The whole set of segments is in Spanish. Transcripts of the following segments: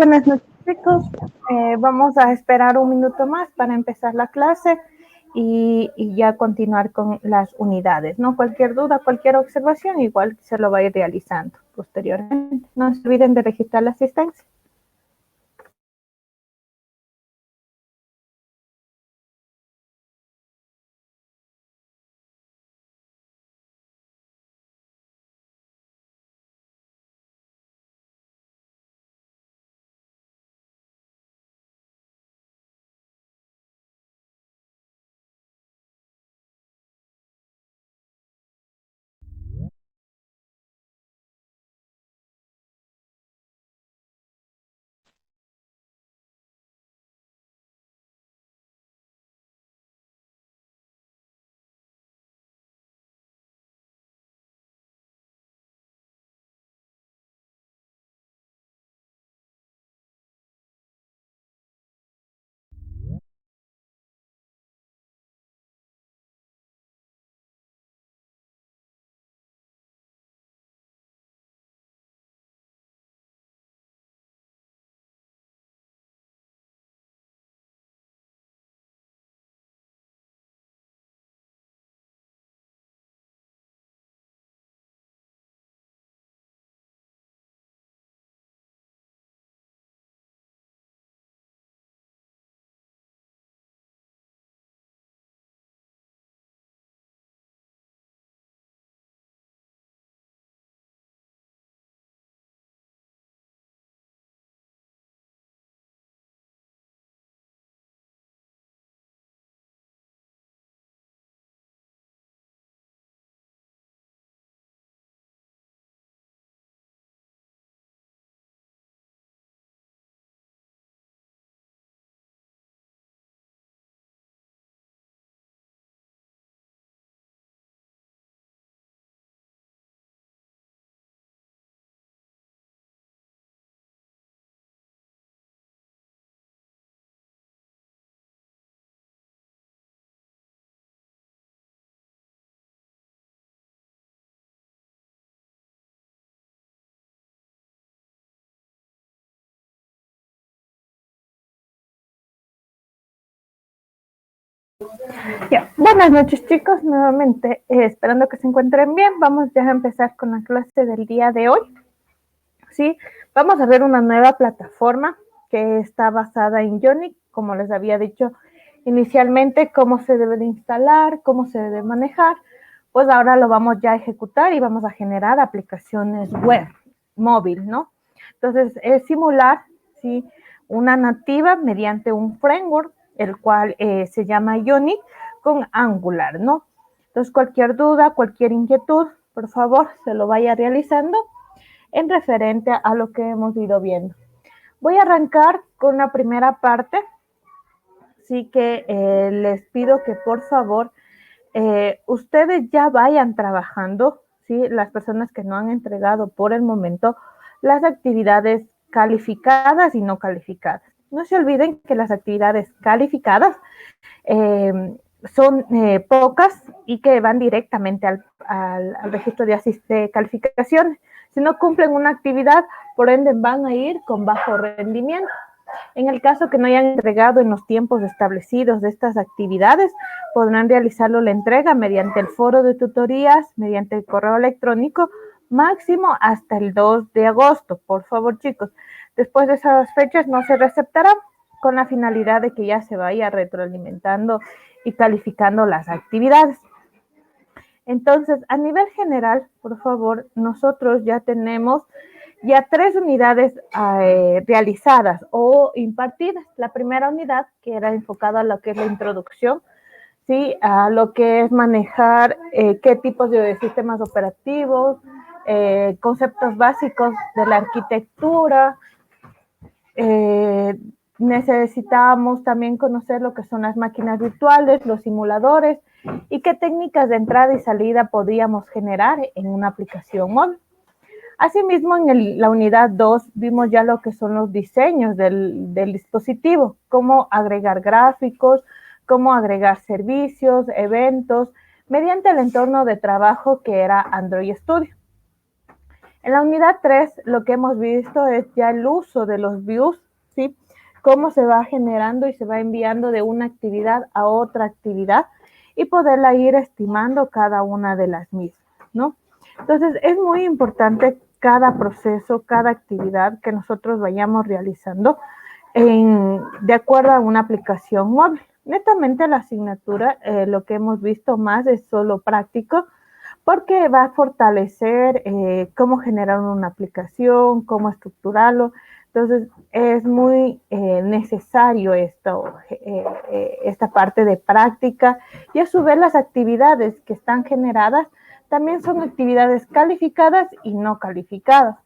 Buenas noches, chicos. Vamos a esperar un minuto más para empezar la clase y ya continuar con las unidades, ¿no? Cualquier duda, cualquier observación, igual se lo va a ir realizando posteriormente. No se olviden de registrar la asistencia. Ya. Buenas noches, chicos. Nuevamente, esperando que se encuentren bien, vamos ya a empezar con la clase del día de hoy. ¿Sí? Vamos a ver una nueva plataforma que está basada en Ionic, como les había dicho inicialmente, cómo se debe de instalar, cómo se debe manejar. Pues ahora lo vamos ya a ejecutar y vamos a generar aplicaciones web, móvil, ¿no? Entonces, es simular, ¿sí?, una nativa mediante un framework, el cual se llama Ionic, con Angular, ¿no? Entonces, cualquier duda, cualquier inquietud, por favor, se lo vaya realizando en referente a lo que hemos ido viendo. Voy a arrancar con la primera parte, sí que les pido que por favor ustedes ya vayan trabajando, ¿sí? Las personas que no han entregado por el momento las actividades calificadas y no calificadas. No se olviden que las actividades calificadas son pocas y que van directamente al registro de calificaciones. Si no cumplen una actividad, por ende van a ir con bajo rendimiento. En el caso que no hayan entregado en los tiempos establecidos de estas actividades, podrán realizarlo la entrega mediante el foro de tutorías, mediante el correo electrónico, máximo hasta el 2 de agosto. Por favor, chicos, después de esas fechas no se receptará, con la finalidad de que ya se vaya retroalimentando y calificando las actividades. Entonces, a nivel general, por favor, nosotros ya tenemos ya 3 unidades realizadas o impartidas. La primera unidad, que era enfocada a lo que es la introducción, ¿sí?, a lo que es manejar qué tipos de sistemas operativos, conceptos básicos de la arquitectura. Necesitábamos también conocer lo que son las máquinas virtuales, los simuladores y qué técnicas de entrada y salida podíamos generar en una aplicación móvil. Asimismo, en la unidad 2 vimos ya lo que son los diseños del dispositivo, cómo agregar gráficos, cómo agregar servicios, eventos, mediante el entorno de trabajo que era Android Studio. En la unidad 3 lo que hemos visto es ya el uso de los views, ¿sí? Cómo se va generando y se va enviando de una actividad a otra actividad y poderla ir estimando cada una de las mismas, ¿no? Entonces es muy importante cada proceso, cada actividad que nosotros vayamos realizando de acuerdo a una aplicación móvil. Netamente la asignatura, lo que hemos visto más es solo práctico, porque va a fortalecer cómo generar una aplicación, cómo estructurarlo. Entonces, es muy necesario esta parte de práctica y a su vez las actividades que están generadas también son actividades calificadas y no calificadas.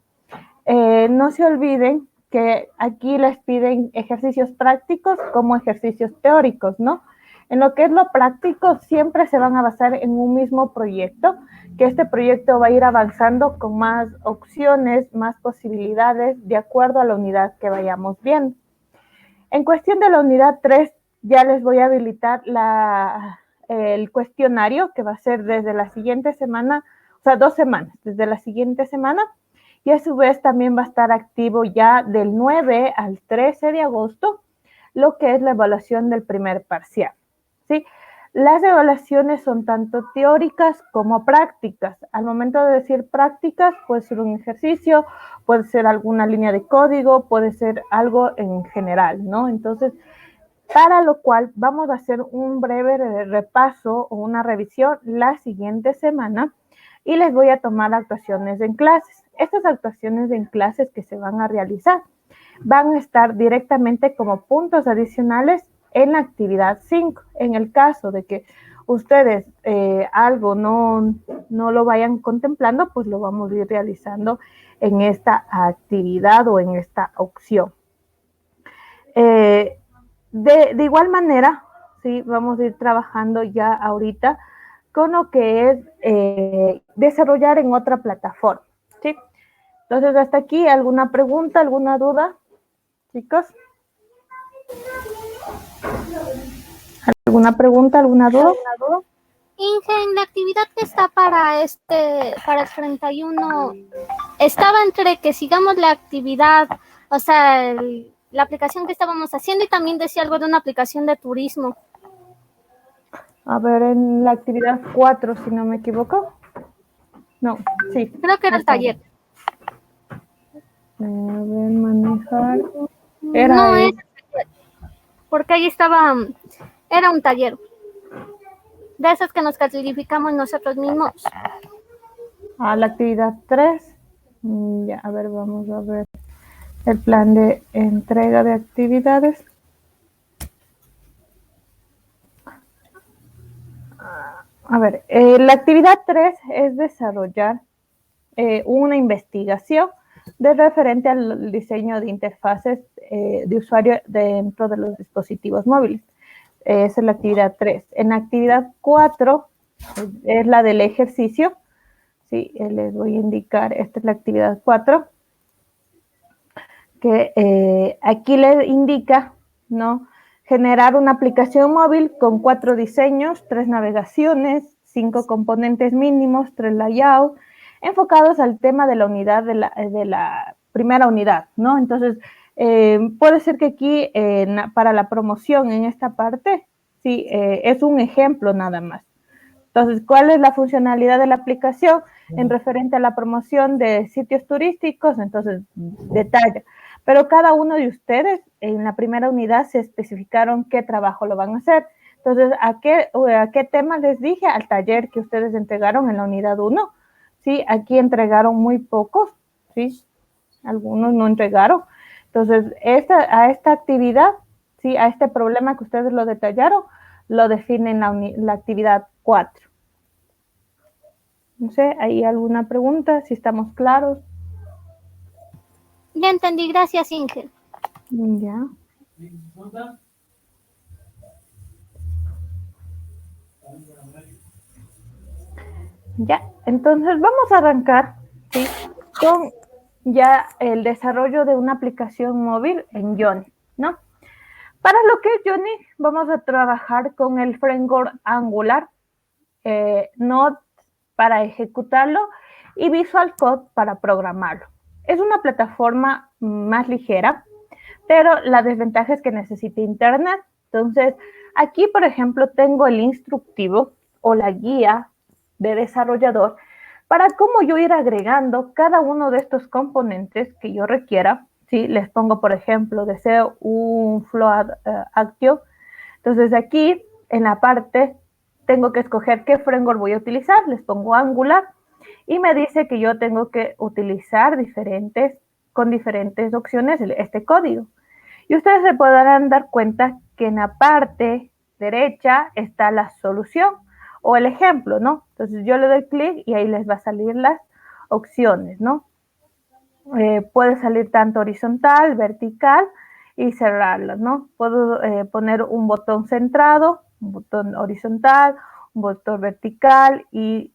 No se olviden que aquí les piden ejercicios prácticos como ejercicios teóricos, ¿no? En lo que es lo práctico, siempre se van a basar en un mismo proyecto, que este proyecto va a ir avanzando con más opciones, más posibilidades, de acuerdo a la unidad que vayamos viendo. En cuestión de la unidad 3, ya les voy a habilitar el cuestionario, que va a ser desde la siguiente semana, o sea, 2 semanas, desde la siguiente semana, y a su vez también va a estar activo ya del 9 al 13 de agosto, lo que es la evaluación del primer parcial, ¿sí? Las evaluaciones son tanto teóricas como prácticas. Al momento de decir prácticas, puede ser un ejercicio, puede ser alguna línea de código, puede ser algo en general, ¿no? Entonces, para lo cual vamos a hacer un breve repaso o una revisión la siguiente semana y les voy a tomar actuaciones en clases. Estas actuaciones en clases que se van a realizar van a estar directamente como puntos adicionales en la actividad 5. En el caso de que ustedes algo no lo vayan contemplando, pues lo vamos a ir realizando en esta actividad o en esta opción. De igual manera, sí, vamos a ir trabajando ya ahorita con lo que es desarrollar en otra plataforma, ¿sí? Entonces, hasta aquí, ¿alguna pregunta, alguna duda, chicos? ¿Alguna pregunta, alguna duda? Inge, en la actividad que está para el 31, estaba entre que sigamos la actividad, o sea, la aplicación que estábamos haciendo, y también decía algo de una aplicación de turismo. A ver, en la actividad 4, si no me equivoco. No, sí. Creo que era el taller. A ver, manejar. No es porque ahí estaba, era un taller de esos que nos calificamos nosotros mismos. La actividad 3. Ya, a ver, vamos a ver el plan de entrega de actividades. A ver, la actividad 3 es desarrollar una investigación de referente al diseño de interfaces de usuario dentro de los dispositivos móviles. Esa es la actividad 3. En la actividad 4 es la del ejercicio. Sí, les voy a indicar, esta es la actividad 4, que aquí les indica, ¿no? Generar una aplicación móvil con 4 diseños, 3 navegaciones, 5 componentes mínimos, 3 layouts, enfocados al tema de la unidad, de la primera unidad, ¿no? Entonces, puede ser que aquí, para la promoción en esta parte, sí, es un ejemplo nada más. Entonces, ¿cuál es la funcionalidad de la aplicación en referente a la promoción de sitios turísticos? Entonces, detalla. Pero cada uno de ustedes en la primera unidad se especificaron qué trabajo lo van a hacer. Entonces, ¿a qué tema les dije? Al taller que ustedes entregaron en la unidad 1. Sí, aquí entregaron muy pocos, sí, algunos no entregaron. Entonces, a esta actividad, sí, a este problema que ustedes lo detallaron, lo definen la actividad 4. No sé, ¿hay alguna pregunta? Si estamos claros. Ya entendí, gracias, Inge. Ya. Ya, entonces vamos a arrancar, ¿sí?, con ya el desarrollo de una aplicación móvil en Johnny, ¿no? Para lo que es Johnny, vamos a trabajar con el framework Angular, Node para ejecutarlo, y Visual Code para programarlo. Es una plataforma más ligera, pero la desventaja es que necesita internet. Entonces, aquí, por ejemplo, tengo el instructivo o la guía de desarrollador para cómo yo ir agregando cada uno de estos componentes que yo requiera. ¿Sí? Les pongo, por ejemplo, deseo un Float Actio. Entonces, aquí, en la parte, tengo que escoger qué framework voy a utilizar. Les pongo Angular y me dice que yo tengo que utilizar con diferentes opciones este código. Y ustedes se podrán dar cuenta que en la parte derecha está la solución o el ejemplo, ¿no? Entonces yo le doy clic y ahí les va a salir las opciones, ¿no? Puede salir tanto horizontal, vertical y cerrarlas, ¿no? Puedo poner un botón centrado, un botón horizontal, un botón vertical y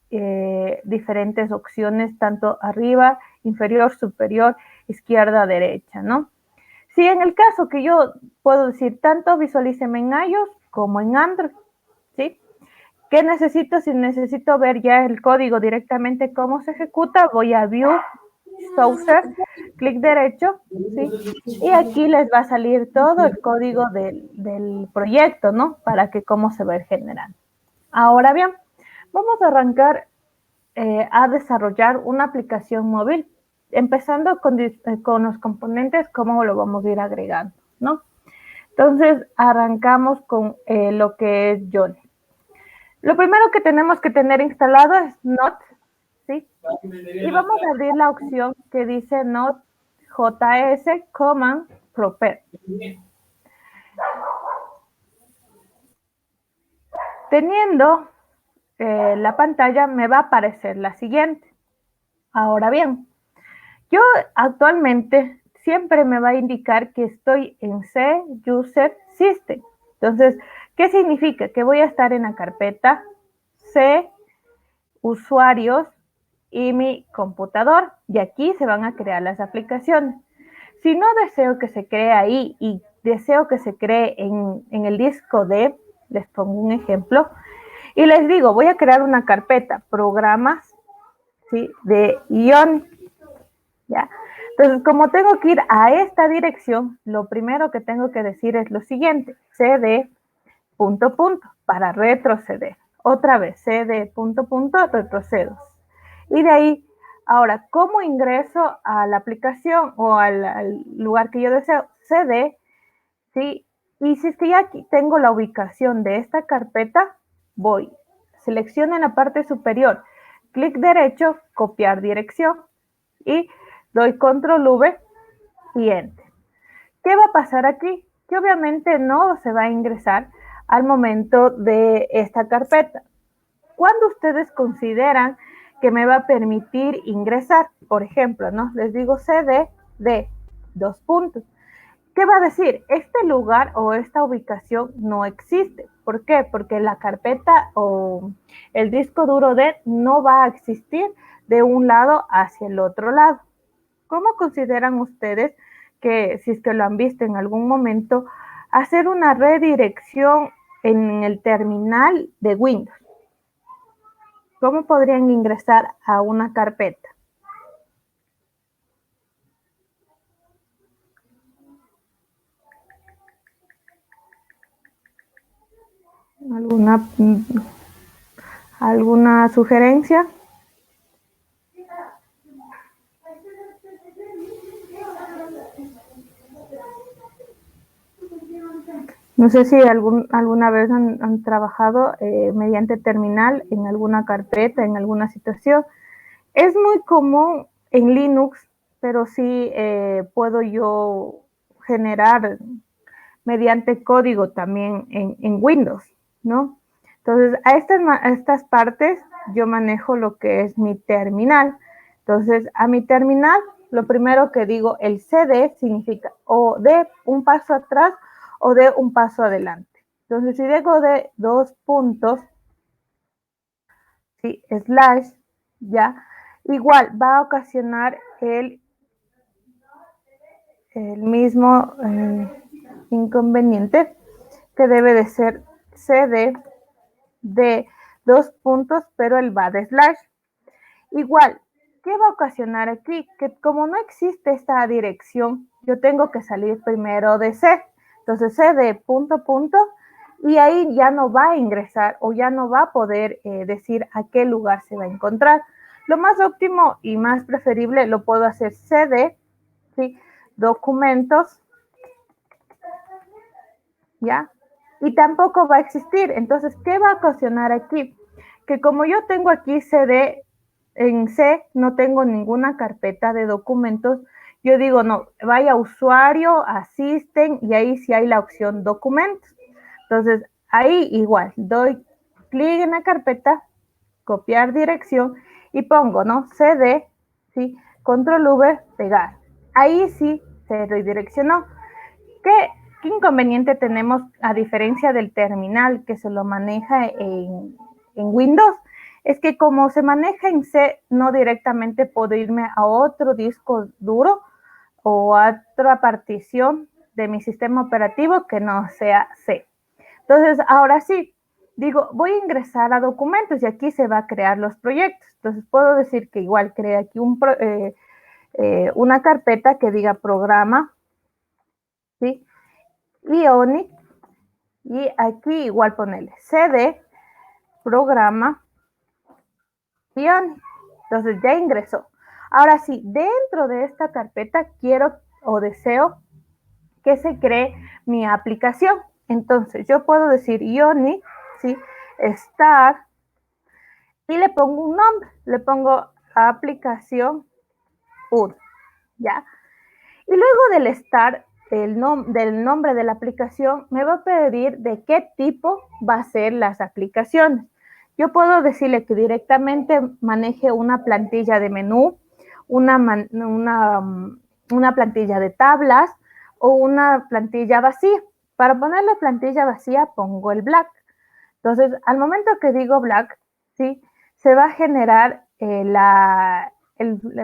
diferentes opciones tanto arriba, inferior, superior, izquierda, derecha, ¿no? Si en el caso que yo puedo decir tanto visualíceme en iOS como en Android, ¿sí? ¿Qué necesito? Si necesito ver ya el código directamente cómo se ejecuta, voy a View, Source, clic derecho, ¿sí? Y aquí les va a salir todo el código del proyecto, ¿no? Para que cómo se va a ir generando. Ahora bien, vamos a arrancar a desarrollar una aplicación móvil, empezando con los componentes, cómo lo vamos a ir agregando, ¿no? Entonces, arrancamos con lo que es Johnny. Lo primero que tenemos que tener instalado es Node, ¿sí? Y vamos a abrir la opción que dice Node.js Command Prepare. Teniendo la pantalla, me va a aparecer la siguiente. Ahora bien, yo actualmente siempre me va a indicar que estoy en C User System. Entonces, ¿qué significa? Que voy a estar en la carpeta C usuarios y mi computador. Y aquí se van a crear las aplicaciones. Si no deseo que se cree ahí y deseo que se cree en el disco D, les pongo un ejemplo, y les digo, voy a crear una carpeta, programas, ¿sí? De Ion, ¿ya? Entonces, como tengo que ir a esta dirección, lo primero que tengo que decir es lo siguiente, cd, punto, punto, para retroceder. Otra vez, cd, punto, punto, retrocedo. Y de ahí, ahora, ¿cómo ingreso a la aplicación o al lugar que yo deseo? cd, ¿sí? Y si es que ya aquí tengo la ubicación de esta carpeta, voy, selecciono en la parte superior, clic derecho, copiar dirección y doy control V y enter. ¿Qué va a pasar aquí? Que obviamente no se va a ingresar al momento de esta carpeta. ¿Cuándo ustedes consideran que me va a permitir ingresar? Por ejemplo, ¿no? Les digo cd de 2 puntos. ¿Qué va a decir? Este lugar o esta ubicación no existe. ¿Por qué? Porque la carpeta o el disco duro D no va a existir de un lado hacia el otro lado. ¿Cómo consideran ustedes que, si es que lo han visto en algún momento, hacer una redirección en el terminal de Windows? ¿Cómo podrían ingresar a una carpeta? ¿Alguna sugerencia? No sé si alguna vez han trabajado mediante terminal en alguna carpeta, en alguna situación. Es muy común en Linux, pero sí puedo yo generar mediante código también en Windows, ¿no? Entonces, a estas partes yo manejo lo que es mi terminal. Entonces, a mi terminal, lo primero que digo, el CD significa o de un paso atrás o de un paso adelante. Entonces, si digo de 2 puntos, ¿sí? Slash, ya, igual va a ocasionar el mismo inconveniente que debe de ser CD de 2 puntos, pero el va de slash. Igual, ¿qué va a ocasionar aquí? Que como no existe esta dirección, yo tengo que salir primero de C. Entonces C de punto, punto, y ahí ya no va a ingresar o ya no va a poder decir a qué lugar se va a encontrar. Lo más óptimo y más preferible lo puedo hacer CD, ¿sí? Documentos, ¿ya? Y tampoco va a existir. Entonces, ¿qué va a ocasionar aquí? Que como yo tengo aquí CD, en C no tengo ninguna carpeta de documentos, yo digo, no, vaya usuario, asisten, y ahí sí hay la opción documentos. Entonces, ahí igual, doy clic en la carpeta, copiar dirección, y pongo, ¿no? CD, ¿sí? Control V, pegar. Ahí sí se redireccionó. ¿Qué inconveniente tenemos a diferencia del terminal que se lo maneja en Windows? Es que como se maneja en C, no directamente puedo irme a otro disco duro o a otra partición de mi sistema operativo que no sea C. Entonces, ahora sí, digo, voy a ingresar a documentos y aquí se va a crear los proyectos. Entonces, puedo decir que igual creé aquí una carpeta que diga programa, ¿sí? Ionic, y aquí igual ponerle CD, programa, Ionic. Entonces ya ingresó. Ahora sí, dentro de esta carpeta quiero o deseo que se cree mi aplicación. Entonces yo puedo decir Ionic, ¿sí? Start, y le pongo un nombre. Le pongo aplicación 1, ¿ya? Y luego del start, del nombre de la aplicación, me va a pedir de qué tipo va a ser las aplicaciones. Yo puedo decirle que directamente maneje una plantilla de menú, una plantilla de tablas o una plantilla vacía. Para ponerle plantilla vacía pongo el black. Entonces, al momento que digo black, ¿sí? Se va a generar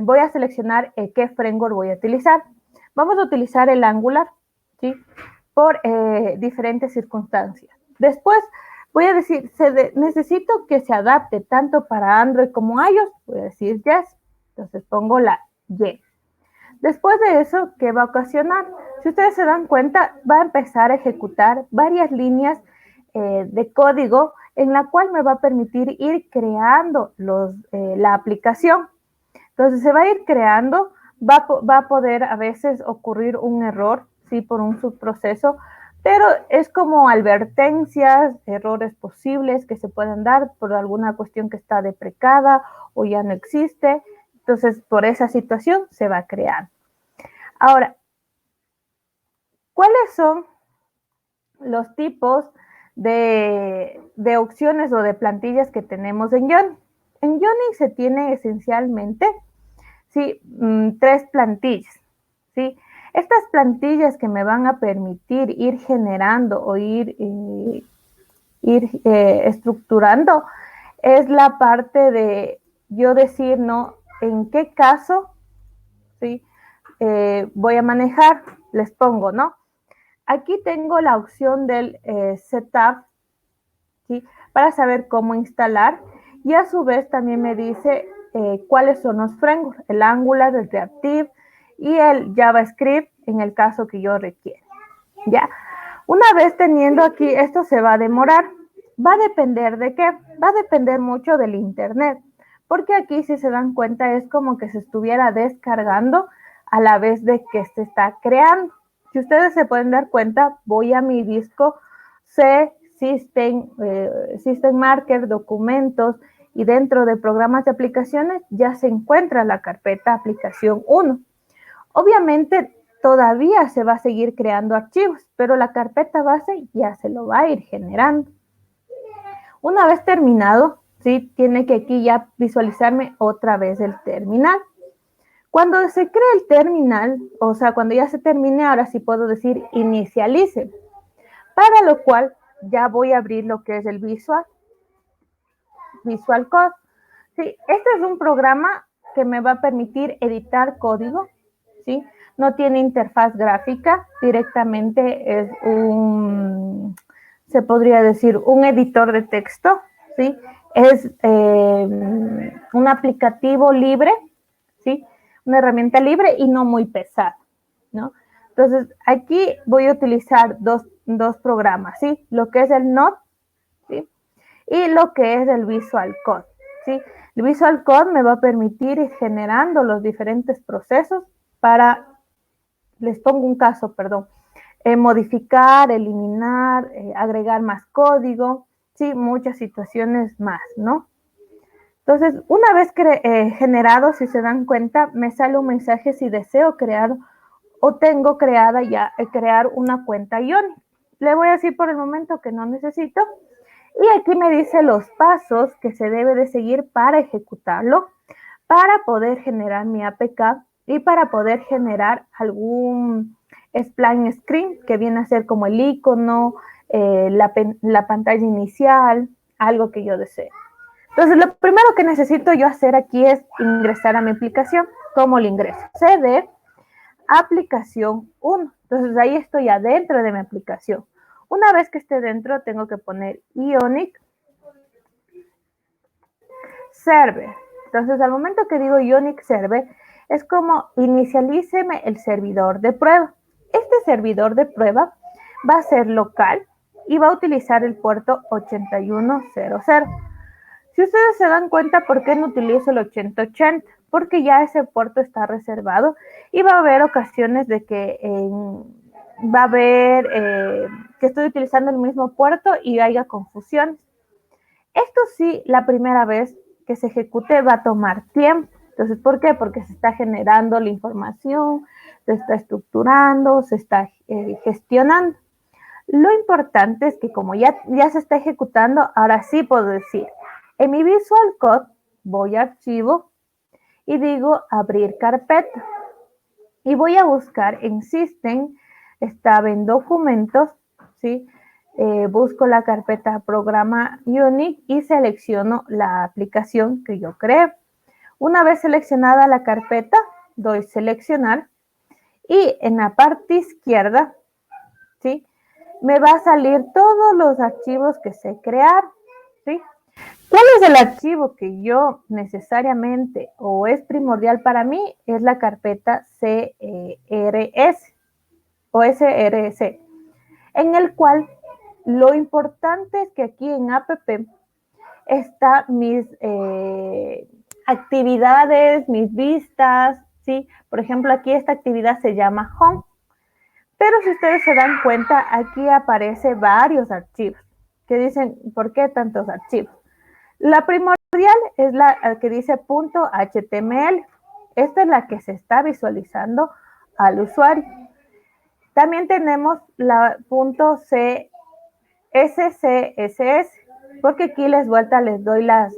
voy a seleccionar qué framework voy a utilizar. Vamos a utilizar el Angular, ¿sí? Por diferentes circunstancias. Después voy a decir, necesito que se adapte tanto para Android como iOS, voy a decir yes, entonces pongo la Y. Después de eso, ¿qué va a ocasionar? Si ustedes se dan cuenta, va a empezar a ejecutar varias líneas de código en la cual me va a permitir ir creando la aplicación. Entonces se va a ir creando, va a poder a veces ocurrir un error, sí, por un subproceso, pero es como advertencias, errores posibles que se pueden dar por alguna cuestión que está deprecada o ya no existe. Entonces, por esa situación se va a crear. Ahora, ¿cuáles son los tipos de opciones o de plantillas que tenemos en Ionic? En Ionic se tiene esencialmente, ¿sí? 3 plantillas, ¿sí? Estas plantillas que me van a permitir ir generando o ir estructurando es la parte de yo decir, ¿no? En qué caso, ¿sí? Voy a manejar, les pongo, ¿no? Aquí tengo la opción del setup, ¿sí? Para saber cómo instalar, y a su vez también me dice cuáles son los frameworks, el Angular, el Reactive y el JavaScript en el caso que yo requiera. ¿Ya? Una vez teniendo aquí, esto se va a demorar. Va a depender de qué, va a depender mucho del internet, porque aquí si se dan cuenta es como que se estuviera descargando a la vez de que se está creando. Si ustedes se pueden dar cuenta, voy a mi disco C, System Marker, documentos, y dentro de programas de aplicaciones ya se encuentra la carpeta aplicación 1. Obviamente todavía se va a seguir creando archivos, pero la carpeta base ya se lo va a ir generando. Una vez terminado, ¿sí? Tiene que aquí ya visualizarme otra vez el terminal. Cuando se cree el terminal, o sea, cuando ya se termine, ahora sí puedo decir inicialice, para lo cual ya voy a abrir lo que es el Visual Code. Sí, este es un programa que me va a permitir editar código, ¿sí? No tiene interfaz gráfica, directamente es se podría decir, un editor de texto, ¿sí? Es un aplicativo libre, ¿sí? Una herramienta libre y no muy pesada, ¿no? Entonces, aquí voy a utilizar dos programas, ¿sí? Lo que es el Note, ¿sí? Y lo que es el Visual Code, ¿sí? El Visual Code me va a permitir ir generando los diferentes procesos para, les pongo un caso, perdón, modificar, eliminar, agregar más código, ¿sí? Muchas situaciones más, ¿no? Entonces, una vez generado, si se dan cuenta, me sale un mensaje si deseo crear o tengo creada ya, crear una cuenta Ionic. Le voy a decir por el momento que no necesito. Y aquí me dice los pasos que se debe de seguir para ejecutarlo, para poder generar mi APK y para poder generar algún spline screen que viene a ser como el icono, la pantalla inicial, algo que yo desee. Entonces, lo primero que necesito yo hacer aquí es ingresar a mi aplicación. ¿Cómo lo ingreso? CD, aplicación 1. Entonces, ahí estoy adentro de mi aplicación. Una vez que esté dentro, tengo que poner Ionic Server. Entonces, al momento que digo Ionic Server, es como inicialíceme el servidor de prueba. Este servidor de prueba va a ser local y va a utilizar el puerto 8100. Si ustedes se dan cuenta, ¿por qué no utilizo el 8080? Porque ya ese puerto está reservado y va a haber ocasiones de que va a haber que estoy utilizando el mismo puerto y haya confusiones. Esto sí, la primera vez que se ejecute va a tomar tiempo. Entonces, ¿por qué? Porque se está generando la información, se está estructurando, se está gestionando. Lo importante es que como ya se está ejecutando, ahora sí puedo decir, en mi Visual Code voy a archivo y digo abrir carpeta. Y voy a buscar en System, estaba en documentos, ¿sí? Busco la carpeta programa Ionic y selecciono la aplicación que yo creé. Una vez seleccionada la carpeta, doy seleccionar y en la parte izquierda, ¿sí? Me va a salir todos los archivos que se crearon, ¿sí? ¿Cuál es el archivo que yo necesariamente o es primordial para mí? Es la carpeta CRS o SRC, en el cual lo importante es que aquí en app están mis actividades, mis vistas, ¿sí? Por ejemplo, aquí esta actividad se llama Home. Pero si ustedes se dan cuenta, aquí aparece varios archivos que dicen, ¿por qué tantos archivos? La primordial es la que dice .html. Esta es la que se está visualizando al usuario. También tenemos la .scss, porque aquí les doy las,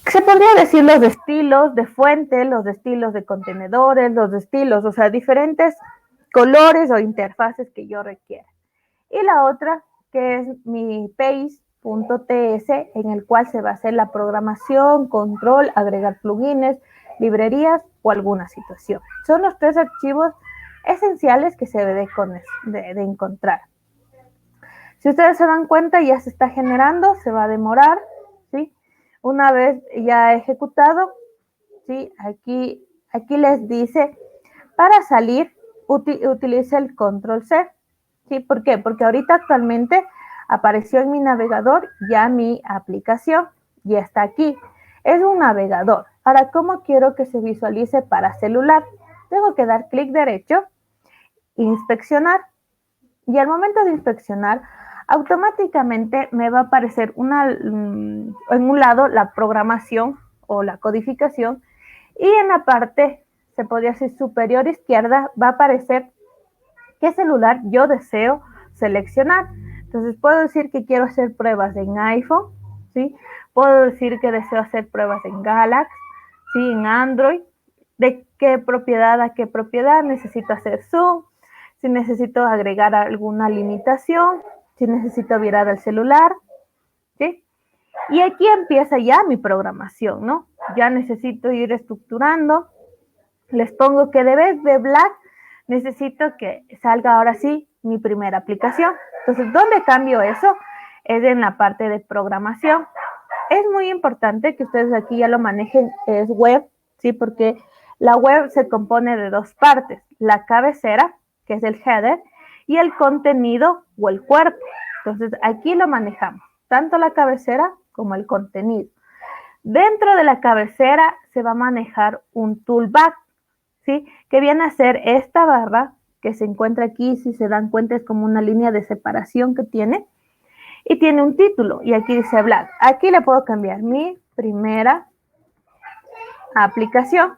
se podría decir los estilos de fuente, los estilos de contenedores, los estilos, o sea, diferentes colores o interfaces que yo requiera. Y la otra, que es mi page.ts, en el cual se va a hacer la programación, control, agregar plugins, librerías o alguna situación. Son los tres archivos esenciales que se debe de encontrar. Si ustedes se dan cuenta, ya se está generando, se va a demorar, ¿sí? Una vez ya ejecutado, ¿sí? Aquí les dice, para salir, utilice el control C. ¿Sí? ¿Por qué? Porque ahorita actualmente apareció en mi navegador ya mi aplicación, ya está aquí. Es un navegador. Ahora, ¿cómo quiero que se visualice para celular? Tengo que dar clic derecho, inspeccionar. Y al momento de inspeccionar, automáticamente me va a aparecer en un lado la programación o la codificación y en la parte, se podría decir superior izquierda, va a aparecer qué celular yo deseo seleccionar. Entonces puedo decir que quiero hacer pruebas en iPhone, ¿sí? Puedo decir que deseo hacer pruebas en Galaxy, ¿sí? En Android, de qué propiedad a qué propiedad, necesito hacer zoom, si necesito agregar alguna limitación, si necesito virar el celular, ¿sí? Y aquí empieza ya mi programación, ¿no? Ya necesito ir estructurando. Les pongo que de vez de Black necesito que salga ahora sí mi primera aplicación. Entonces, ¿dónde cambio eso? Es en la parte de programación. es muy importante que ustedes aquí ya lo manejen, es web, ¿sí? Porque la web se compone de dos partes, la cabecera, que es el header, y el contenido o el cuerpo. Entonces, aquí lo manejamos, tanto la cabecera como el contenido. Dentro de la cabecera se va a manejar un toolbar, ¿sí? Que viene a ser esta barra que se encuentra aquí, si se dan cuenta es como una línea de separación que tiene, y tiene un título, y aquí dice Black. Aquí le puedo cambiar mi primera aplicación,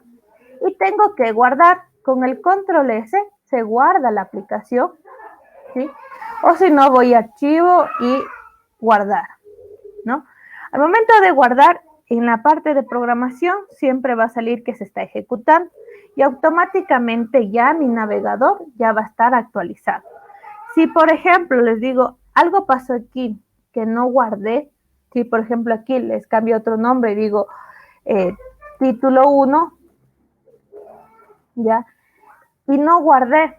y tengo que guardar. Con el control S se guarda la aplicación, ¿sí? O si no, voy a archivo y guardar, ¿no? Al momento de guardar, en la parte de programación siempre va a salir que se está ejecutando y automáticamente ya mi navegador ya va a estar actualizado. Si, por ejemplo, les digo, algo pasó aquí que no guardé, si, por ejemplo, aquí les cambio otro nombre y digo título 1, ¿ya? Y no guardé,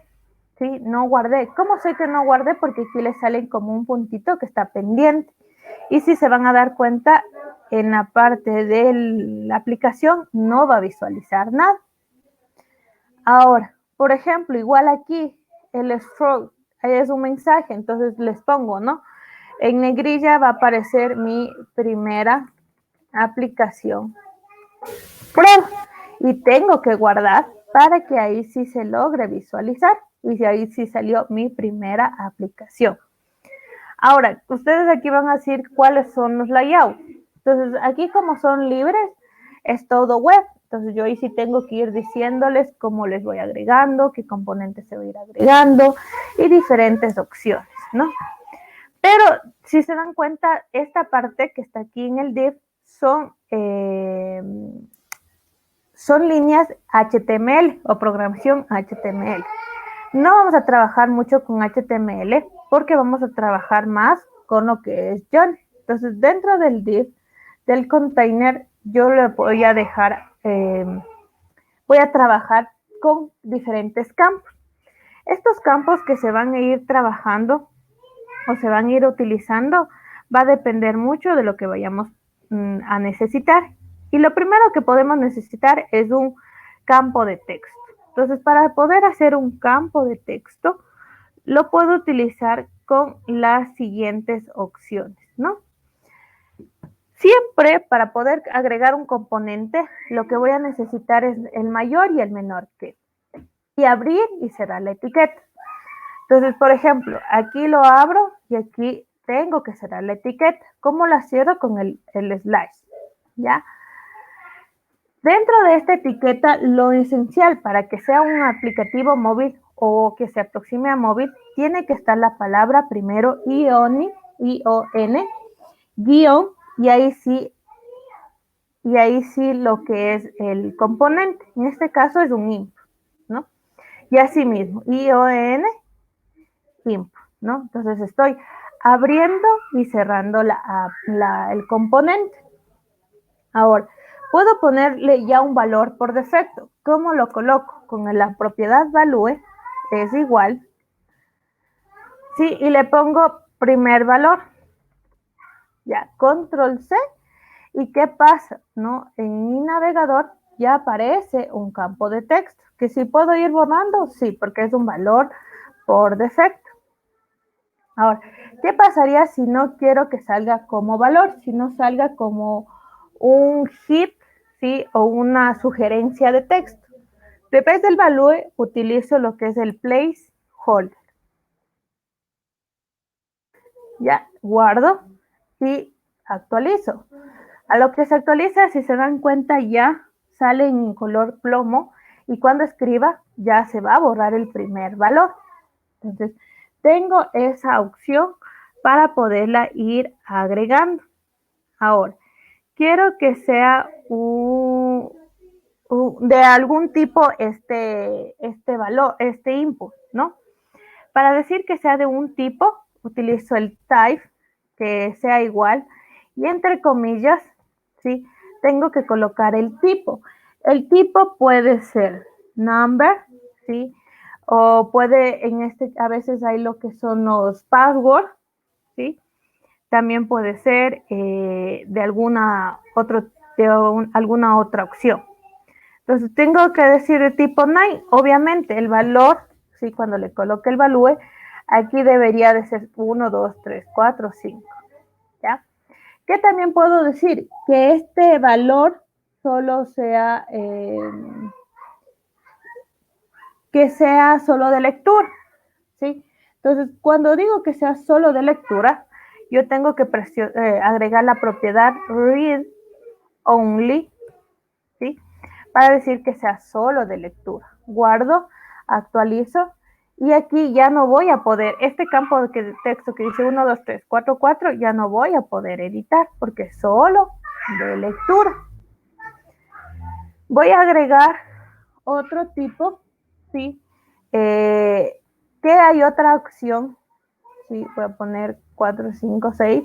¿sí? No guardé. ¿Cómo sé que no guardé? Porque aquí le salen como un puntito que está pendiente. Y si se van a dar cuenta, en la parte de la aplicación no va a visualizar nada. Ahora, por ejemplo, igual aquí, el scroll, ahí es un mensaje, entonces les pongo, ¿no? En negrilla va a aparecer mi primera aplicación prueba y tengo que guardar para que ahí sí se logre visualizar y ahí sí salió mi primera aplicación. Ahora, ustedes aquí van a decir cuáles son los layouts. Entonces, aquí como son libres, es todo web. Entonces, yo ahí sí tengo que ir diciéndoles cómo les voy agregando, qué componentes se va a ir agregando y diferentes opciones, ¿no? Pero, si se dan cuenta, esta parte que está aquí en el div son líneas HTML o programación HTML. No vamos a trabajar mucho con HTML porque vamos a trabajar más con lo que es John. Entonces, dentro del div, del container, yo le voy a dejar, voy a trabajar con diferentes campos. Estos campos que se van a ir trabajando o se van a ir utilizando va a depender mucho de lo que vayamos a necesitar. Y lo primero que podemos necesitar es un campo de texto. Entonces, para poder hacer un campo de texto, lo puedo utilizar con las siguientes opciones, ¿no? Siempre para poder agregar un componente, lo que voy a necesitar es el mayor y el menor que. Y abrir y cerrar la etiqueta. Entonces, por ejemplo, aquí lo abro y aquí tengo que cerrar la etiqueta. ¿Cómo la cierro? Con el slash, ¿ya? Dentro de esta etiqueta, lo esencial para que sea un aplicativo móvil o que se aproxime a móvil, tiene que estar la palabra primero ion, guión, y ahí sí lo que es el componente. En este caso es un input, ¿no? Y así mismo, ion, input, ¿no? Entonces estoy abriendo y cerrando el componente. Ahora, puedo ponerle ya un valor por defecto. ¿Cómo lo coloco? Con la propiedad value es igual, ¿sí? Y le pongo primer valor. Ya, control C. ¿Y qué pasa? ¿No? En mi navegador ya aparece un campo de texto. ¿Que si puedo ir borrando? Sí, porque es un valor por defecto. Ahora, ¿qué pasaría si no quiero que salga como valor? Si no salga como un hit, ¿sí? O una sugerencia de texto. En vez del value, utilizo lo que es el placeholder. Ya, guardo y actualizo. A lo que se actualiza, si se dan cuenta, ya sale en color plomo y cuando escriba ya se va a borrar el primer valor. Entonces, tengo esa opción para poderla ir agregando. Ahora, quiero que sea de algún tipo este valor, este input, ¿no? Para decir que sea de un tipo, utilizo el type, que sea igual, y entre comillas, ¿sí? Tengo que colocar el tipo. El tipo puede ser number, ¿sí? O puede, a veces hay lo que son los passwords, ¿sí? también puede ser de alguna otra opción. Entonces tengo que decir de tipo nine, obviamente el valor, ¿sí? Cuando le coloque el value, aquí debería de ser 1, 2, 3, 4, 5, ¿ya? ¿Qué también puedo decir? Que este valor solo sea, que sea solo de lectura, ¿sí? Entonces, cuando digo que sea solo de lectura, yo tengo que agregar la propiedad read only, ¿sí? Para decir que sea solo de lectura. Guardo, actualizo, y aquí ya no voy a poder, este campo de texto que dice 1, 2, 3, 4, 4, ya no voy a poder editar porque es solo de lectura. Voy a agregar otro tipo, ¿sí? Que hay otra opción, ¿sí? Voy a poner 4, 5, 6,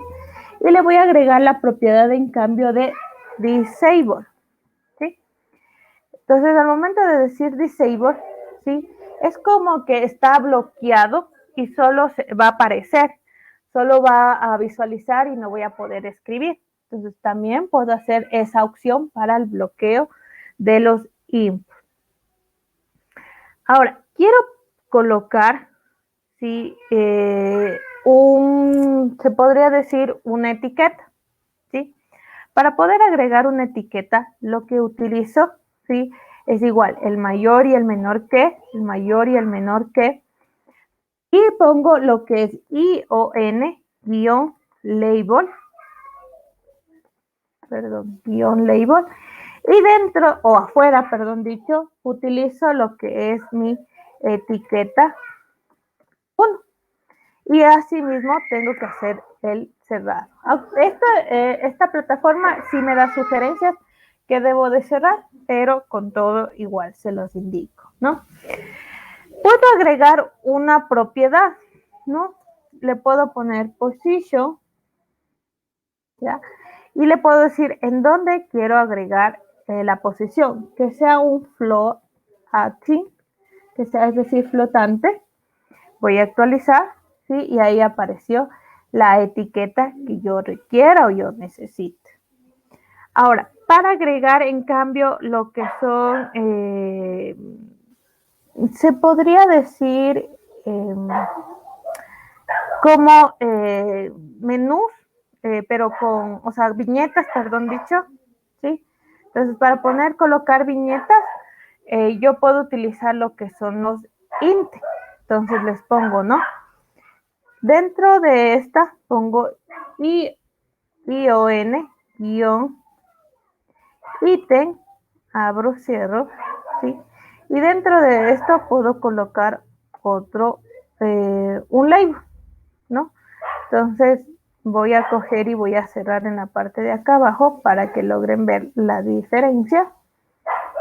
y le voy a agregar la propiedad en cambio de disable, ¿sí? Entonces, al momento de decir disable, ¿sí? Es como que está bloqueado y solo va a aparecer, solo va a visualizar y no voy a poder escribir. Entonces, también puedo hacer esa opción para el bloqueo de los inputs. Ahora, quiero colocar, ¿sí? Se podría decir una etiqueta, ¿sí? Para poder agregar una etiqueta, lo que utilizo, ¿sí? Es igual, el mayor y el menor que, el mayor y el menor que, y pongo lo que es -label, y dentro, o afuera, perdón dicho, utilizo lo que es mi etiqueta 1. Y así mismo tengo que hacer el cerrado. Esta plataforma sí me da sugerencias que debo de cerrar, pero con todo igual se los indico, ¿no? Puedo agregar una propiedad, ¿no? Le puedo poner position, ¿ya? Y le puedo decir en dónde quiero agregar la posición, que sea un floating, que sea, es decir, flotante. Voy a actualizar, ¿sí? Y ahí apareció la etiqueta que yo requiera o yo necesite. Ahora, para agregar en cambio lo que son, se podría decir como menús, pero con, o sea, viñetas, perdón dicho, ¿sí? Entonces, para colocar viñetas, yo puedo utilizar lo que son los int. Entonces les pongo, ¿no? Dentro de esta pongo ion, ítem, abro, cierro, ¿sí? Y dentro de esto puedo colocar otro, un label, ¿no? Entonces voy a coger y voy a cerrar en la parte de acá abajo para que logren ver la diferencia,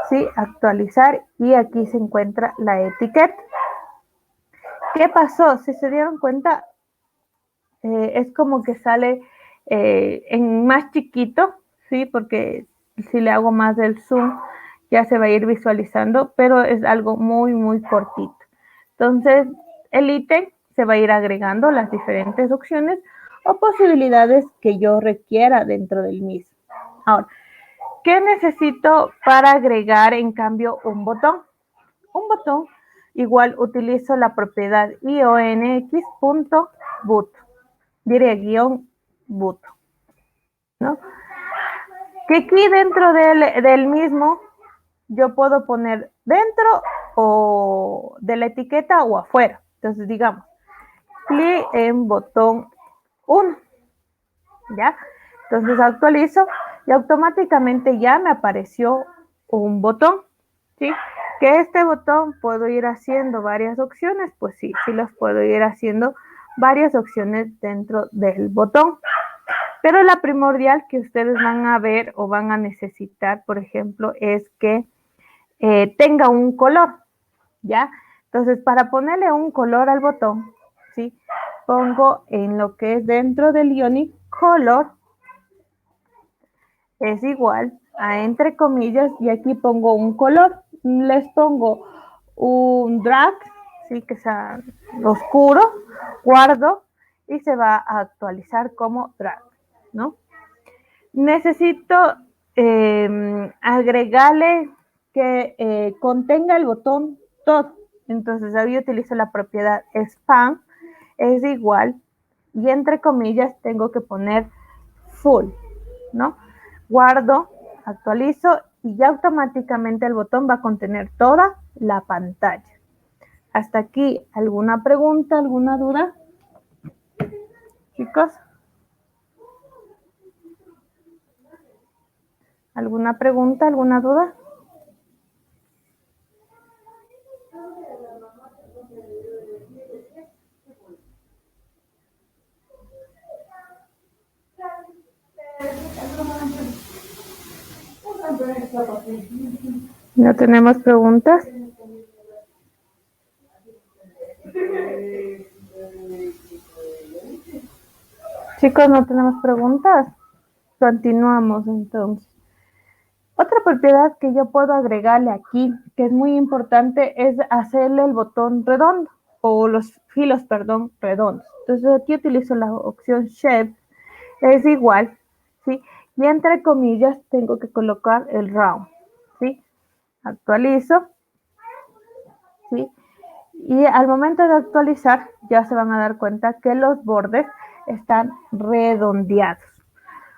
¿sí? Actualizar, y aquí se encuentra la etiqueta. ¿Qué pasó? Si se dieron cuenta, es como que sale en más chiquito, ¿sí? Porque si le hago más del zoom, ya se va a ir visualizando, pero es algo muy, muy cortito. Entonces, el ítem se va a ir agregando las diferentes opciones o posibilidades que yo requiera dentro del mismo. Ahora, ¿qué necesito para agregar en cambio un botón? Un botón, igual utilizo la propiedad ionx.boot, -boot, ¿no? Que aquí dentro del mismo yo puedo poner dentro o de la etiqueta o afuera. Entonces, digamos, clic en botón 1, ¿ya? Entonces actualizo y automáticamente ya me apareció un botón, ¿sí? Que este botón puedo ir haciendo varias opciones, pues sí, sí los puedo ir haciendo varias opciones dentro del botón. Pero la primordial que ustedes van a ver o van a necesitar, por ejemplo, es que tenga un color, ¿ya? Entonces, para ponerle un color al botón, ¿sí? Pongo en lo que es dentro del Ionic color, es igual a entre comillas, y aquí pongo un color. Les pongo un drag, ¿sí? Que sea oscuro, guardo, y se va a actualizar como drag, ¿no? Necesito agregarle que contenga el botón todo. Entonces ahí utilizo la propiedad span es igual y entre comillas tengo que poner full, ¿no? Guardo, actualizo y ya automáticamente el botón va a contener toda la pantalla. Hasta aquí, ¿alguna pregunta, alguna duda? Chicos, ¿alguna pregunta, alguna duda? ¿No tenemos preguntas? Chicos, ¿no tenemos preguntas? Continuamos entonces. Otra propiedad que yo puedo agregarle aquí, que es muy importante, es hacerle el botón redondo, o los filos, perdón, redondos. Entonces aquí utilizo la opción Shape, es igual, ¿sí? Y entre comillas tengo que colocar el round, ¿sí? Actualizo, ¿sí? Y al momento de actualizar, ya se van a dar cuenta que los bordes están redondeados.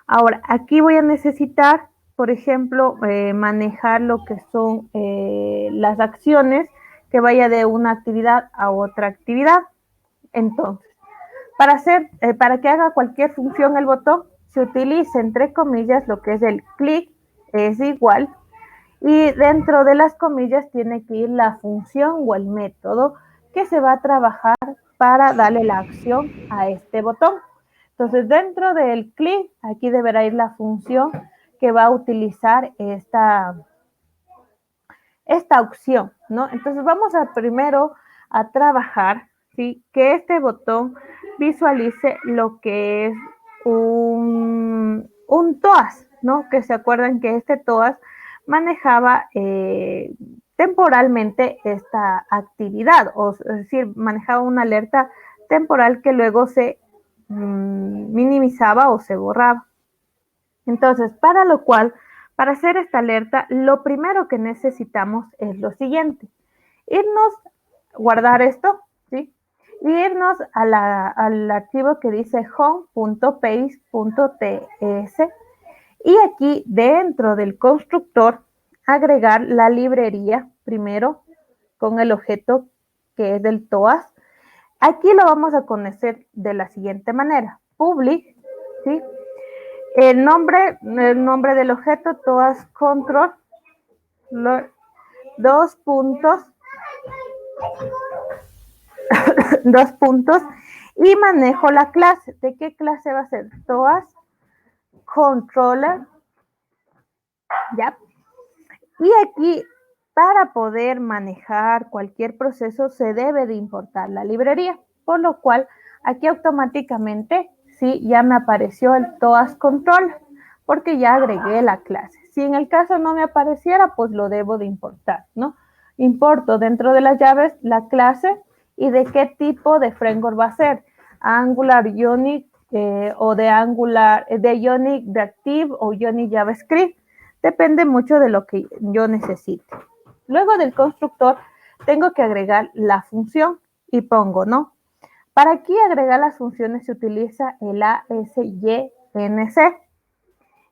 Ahora, aquí voy a necesitar, por ejemplo, manejar lo que son las acciones que vaya de una actividad a otra actividad. Entonces, para que haga cualquier función el botón, se utiliza entre comillas lo que es el clic, es igual, y dentro de las comillas tiene que ir la función o el método que se va a trabajar para darle la acción a este botón. Entonces, dentro del clic, aquí deberá ir la función que va a utilizar esta opción, ¿no? Entonces, vamos a primero a trabajar, ¿sí? Que este botón visualice lo que es un TOAS, ¿no? Que se acuerdan que este TOAS manejaba temporalmente esta actividad, o es decir, manejaba una alerta temporal que luego se minimizaba o se borraba. Entonces, para lo cual, para hacer esta alerta, lo primero que necesitamos es lo siguiente. Irnos, guardar esto, ¿sí? Y irnos al archivo que dice home.page.ts y aquí dentro del constructor agregar la librería primero con el objeto que es del TOAS. Aquí lo vamos a conocer de la siguiente manera. Public, ¿sí? El nombre del objeto TOAS control, dos puntos, dos puntos, y manejo la clase. ¿De qué clase va a ser? TOAS controller, ¿ya? Y aquí, para poder manejar cualquier proceso, se debe de importar la librería, por lo cual aquí automáticamente, sí, ya me apareció el TOAS control, porque ya agregué la clase. Si en el caso no me apareciera, pues lo debo de importar, ¿no? Importo dentro de las llaves la clase y de qué tipo de framework va a ser, Angular, Ionic o de Angular, de Ionic Reactive o Ionic JavaScript. Depende mucho de lo que yo necesite. Luego del constructor, tengo que agregar la función y pongo, ¿no? Para aquí agregar las funciones se utiliza el ASYNC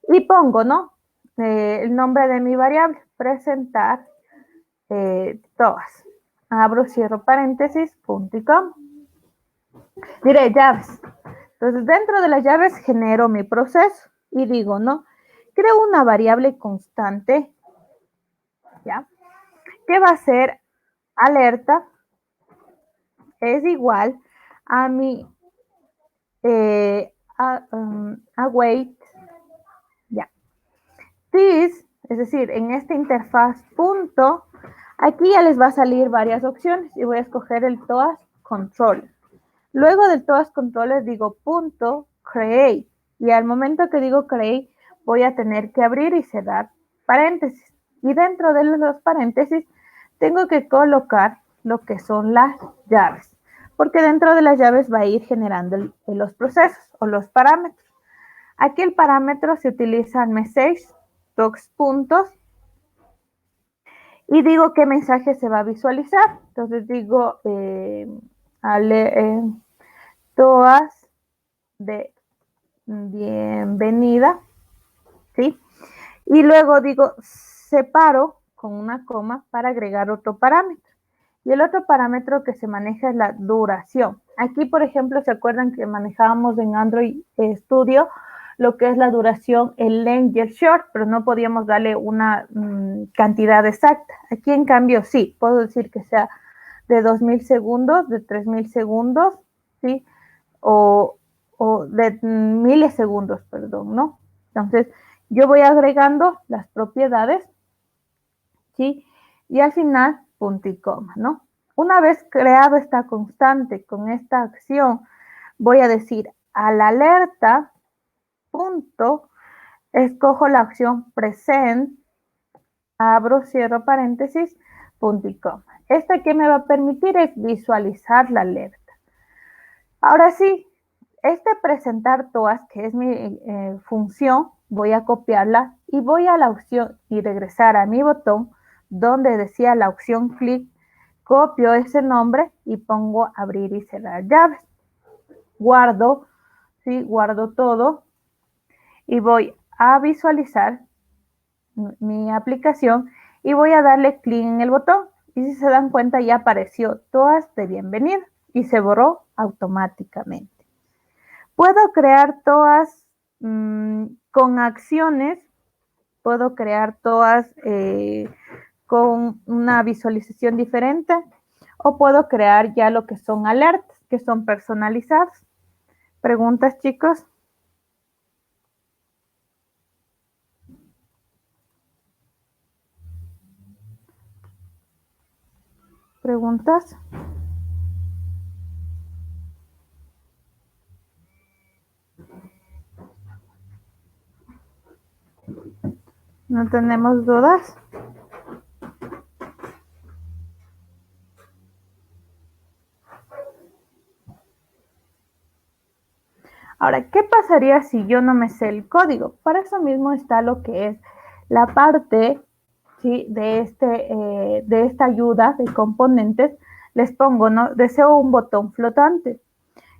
y pongo, ¿no? El nombre de mi variable, presentar todas. Abro, cierro paréntesis, punto y coma. Diré llaves. Entonces, dentro de las llaves genero mi proceso y digo, ¿no? Creo una variable constante, ¿ya? Que va a ser alerta es igual a mi await, ya. This, es decir, en esta interfaz punto, aquí ya les va a salir varias opciones y voy a escoger el TOAS controller. Luego del TOAS controller digo punto create y al momento que digo create voy a tener que abrir y cerrar paréntesis y dentro de los paréntesis tengo que colocar lo que son las llaves. porque dentro de las llaves va a ir generando los procesos o los parámetros. Aquí el parámetro se utiliza en message, dos puntos, y digo qué mensaje se va a visualizar. Entonces digo, todas de bienvenida, ¿sí? Y luego digo, separo con una coma para agregar otro parámetro. Y el otro parámetro que se maneja es la duración. Aquí, por ejemplo, ¿se acuerdan que manejábamos en Android Studio lo que es la duración, el length y el short, pero no podíamos darle una cantidad exacta? Aquí, en cambio, sí, puedo decir que sea de 2000 segundos, de 3000 segundos, ¿sí? O de milisegundos, perdón, ¿no? Entonces, yo voy agregando las propiedades, ¿sí? Y al final, punto y coma, ¿no? Una vez creado esta constante con esta acción, voy a decir a la alerta, punto, escojo la opción present, abro, cierro paréntesis, punto y coma. Esta que me va a permitir es visualizar la alerta. Ahora sí, presentar todas, que es mi función, voy a copiarla y voy a la opción y regresar a mi botón donde decía la opción clic, copio ese nombre y pongo abrir y cerrar llaves. Guardo, ¿sí? Guardo todo y voy a visualizar mi aplicación y voy a darle clic en el botón. Y si se dan cuenta, ya apareció todas de bienvenida y se borró automáticamente. Puedo crear todas con acciones, puedo crear todas con una visualización diferente, o puedo crear ya lo que son alertas, que son personalizadas. ¿Preguntas, chicos? ¿Preguntas? ¿No tenemos dudas? Ahora, ¿qué pasaría si yo no me sé el código? Para eso mismo está lo que es la parte, ¿sí?, de esta ayuda de componentes. Les pongo, ¿no? Deseo un botón flotante.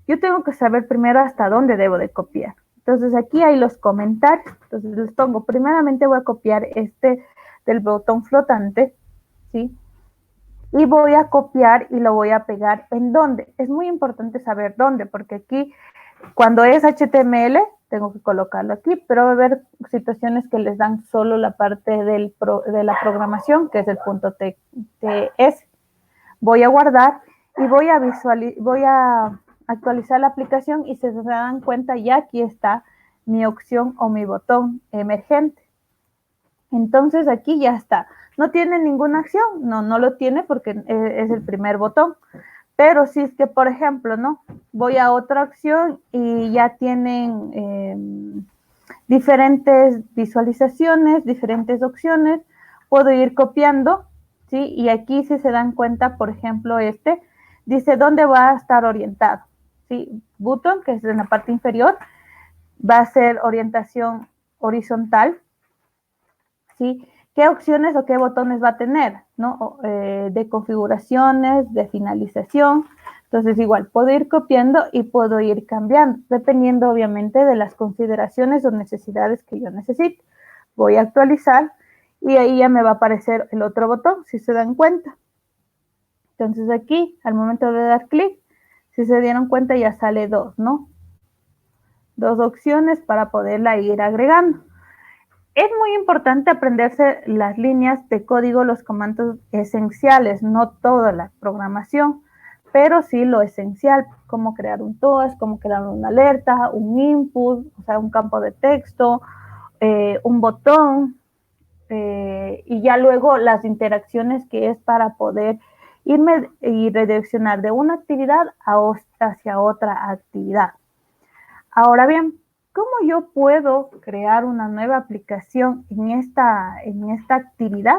Yo tengo que saber primero hasta dónde debo de copiar. Entonces aquí hay los comentarios. Entonces les pongo, primeramente voy a copiar del botón flotante, ¿sí? Y voy a copiar y lo voy a pegar en dónde. Es muy importante saber dónde, porque aquí, cuando es HTML, tengo que colocarlo aquí, pero va a haber situaciones que les dan solo la parte de la programación, que es el punto .ts. Voy a guardar y voy a actualizar la aplicación y si se dan cuenta, ya aquí está mi opción o mi botón emergente. Entonces aquí ya está. ¿No tiene ninguna acción? No lo tiene porque es el primer botón. Pero si es que, por ejemplo, ¿no? Voy a otra opción y ya tienen diferentes visualizaciones, diferentes opciones, puedo ir copiando, ¿sí? Y aquí, si se dan cuenta, por ejemplo, dice dónde va a estar orientado, ¿sí? Button, que es en la parte inferior, va a ser orientación horizontal, ¿sí? ¿Qué opciones o qué botones va a tener, ¿no? De configuraciones, de finalización. Entonces, igual, puedo ir copiando y puedo ir cambiando, dependiendo, obviamente, de las consideraciones o necesidades que yo necesite. Voy a actualizar y ahí ya me va a aparecer el otro botón, si se dan cuenta. Entonces, aquí, al momento de dar clic, si se dieron cuenta, ya sale dos, ¿no? Dos opciones para poderla ir agregando. Es muy importante aprenderse las líneas de código, los comandos esenciales, no toda la programación, pero sí lo esencial, cómo crear un TOAS, cómo crear una alerta, un input, o sea, un campo de texto, un botón, y ya luego las interacciones que es para poder irme y redireccionar de una actividad hacia otra actividad. Ahora bien, ¿cómo yo puedo crear una nueva aplicación en esta actividad?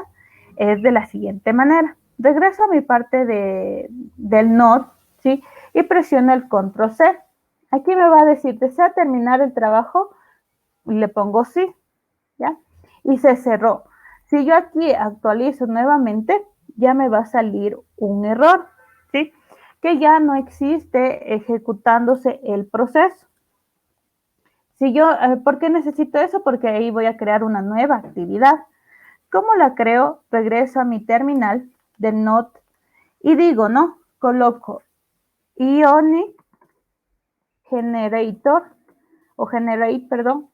Es de la siguiente manera. Regreso a mi parte del Node, ¿sí? y presiono el control C. Aquí me va a decir, ¿desea terminar el trabajo? Y le pongo sí, ¿ya? Y se cerró. Si yo aquí actualizo nuevamente, ya me va a salir un error, ¿sí? Que ya no existe ejecutándose el proceso. Si yo, ¿por qué necesito eso? Porque ahí voy a crear una nueva actividad. ¿Cómo la creo? Regreso a mi terminal de Note y digo, ¿no? Coloco Ionic Generator, o Generate, perdón,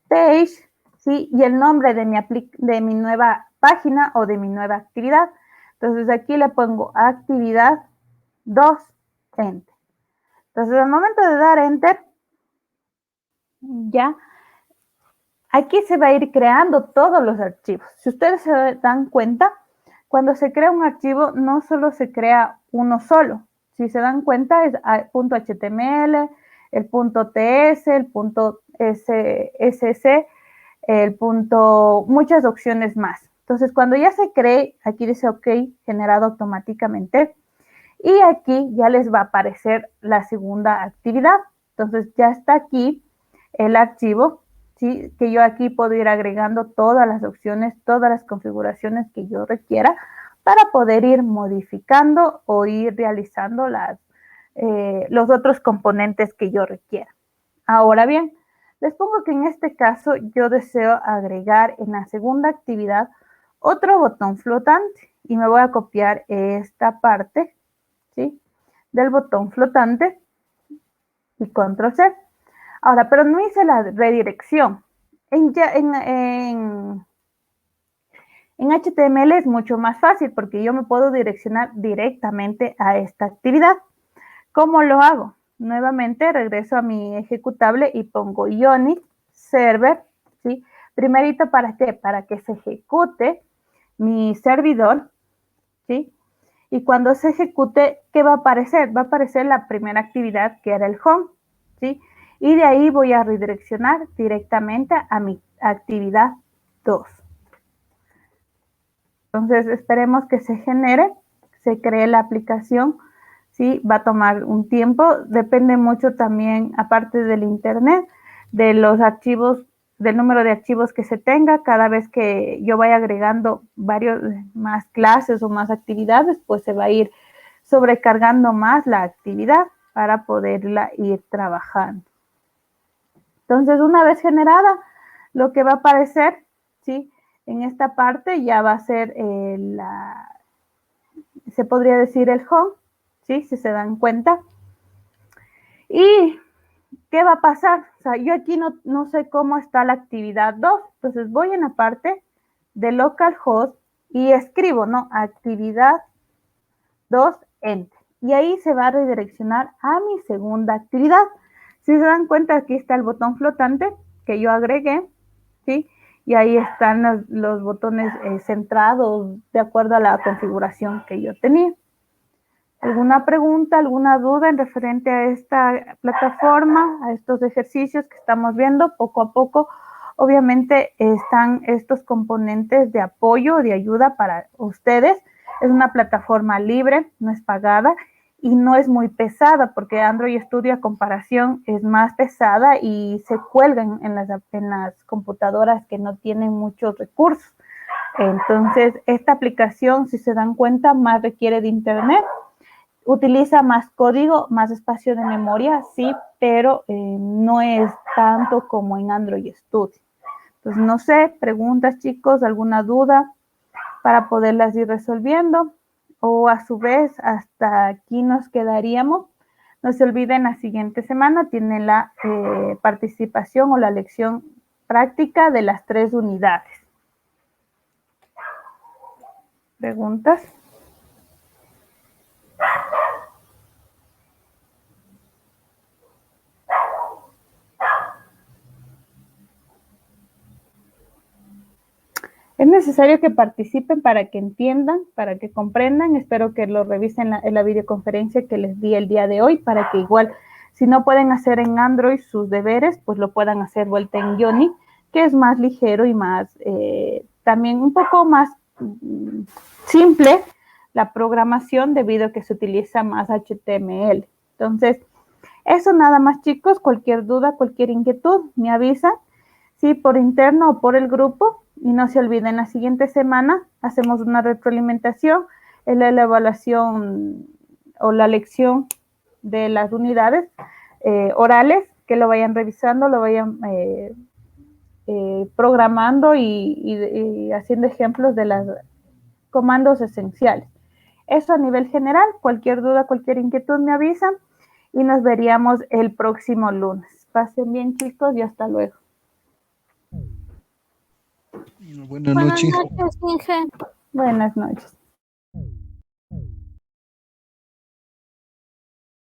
Page, ¿sí? Y el nombre de mi nueva página o de mi nueva actividad. Entonces aquí le pongo actividad 2, Enter. Entonces al momento de dar Enter, ya, aquí se va a ir creando todos los archivos. Si ustedes se dan cuenta, cuando se crea un archivo, no solo se crea uno solo. Si se dan cuenta, es .html, el .ts, el .scc, muchas opciones más. Entonces, cuando ya se cree, aquí dice OK, generado automáticamente. Y aquí ya les va a aparecer la segunda actividad. Entonces, ya está aquí el archivo, ¿sí? Que yo aquí puedo ir agregando todas las opciones, todas las configuraciones que yo requiera para poder ir modificando o ir realizando los otros componentes que yo requiera. Ahora bien, les pongo que en este caso yo deseo agregar en la segunda actividad otro botón flotante y me voy a copiar esta parte, ¿sí? Del botón flotante y control C. Ahora, pero no hice la redirección. En HTML es mucho más fácil porque yo me puedo direccionar directamente a esta actividad. ¿Cómo lo hago? Nuevamente regreso a mi ejecutable y pongo Ionic Server, ¿sí? Primerito, ¿para qué? Para que se ejecute mi servidor, ¿sí? Y cuando se ejecute, ¿qué va a aparecer? Va a aparecer la primera actividad que era el home, ¿sí? Y de ahí voy a redireccionar directamente a mi actividad 2. Entonces, esperemos que se genere, se cree la aplicación, ¿sí? Va a tomar un tiempo, depende mucho también, aparte del internet, de los archivos, del número de archivos que se tenga. Cada vez que yo vaya agregando más clases o más actividades, pues se va a ir sobrecargando más la actividad para poderla ir trabajando. Entonces, una vez generada, lo que va a aparecer, ¿sí? En esta parte ya va a ser se podría decir el home, ¿sí? Si se dan cuenta. ¿Y qué va a pasar? O sea, yo aquí no sé cómo está la actividad 2. Entonces voy en la parte de localhost y escribo, ¿no? Actividad 2, Enter. Y ahí se va a redireccionar a mi segunda actividad. Si se dan cuenta, aquí está el botón flotante que yo agregué, ¿sí? Y ahí están los botones centrados de acuerdo a la configuración que yo tenía. ¿Alguna pregunta, alguna duda en referente a esta plataforma, a estos ejercicios que estamos viendo poco a poco? Obviamente están estos componentes de apoyo, de ayuda para ustedes. Es una plataforma libre, no es pagada y no es muy pesada porque Android Studio a comparación es más pesada y se cuelgan en las computadoras que no tienen muchos recursos. Entonces, esta aplicación, si se dan cuenta, más requiere de internet. Utiliza más código, más espacio de memoria, sí, pero no es tanto como en Android Studio. Entonces, no sé, preguntas, chicos, alguna duda para poderlas ir resolviendo. O a su vez, hasta aquí nos quedaríamos. No se olviden, la siguiente semana tiene la participación o la lección práctica de las 3 unidades. ¿Preguntas? Es necesario que participen para que entiendan, para que comprendan. Espero que lo revisen en la videoconferencia que les di el día de hoy, para que igual, si no pueden hacer en Android sus deberes, pues lo puedan hacer vuelta en Ionic, que es más ligero y más, también un poco más simple la programación debido a que se utiliza más HTML, Entonces, eso nada más, chicos. Cualquier duda, cualquier inquietud, me avisan, sí, por interno o por el grupo. Y no se olviden, la siguiente semana hacemos una retroalimentación en la evaluación o la lección de las unidades orales, que lo vayan revisando, lo vayan programando y haciendo ejemplos de los comandos esenciales. Eso a nivel general. Cualquier duda, cualquier inquietud me avisan y nos veríamos el próximo lunes. Pasen bien, chicos, y hasta luego. Buenas Buenas noches. noches, Inge. Buenas noches.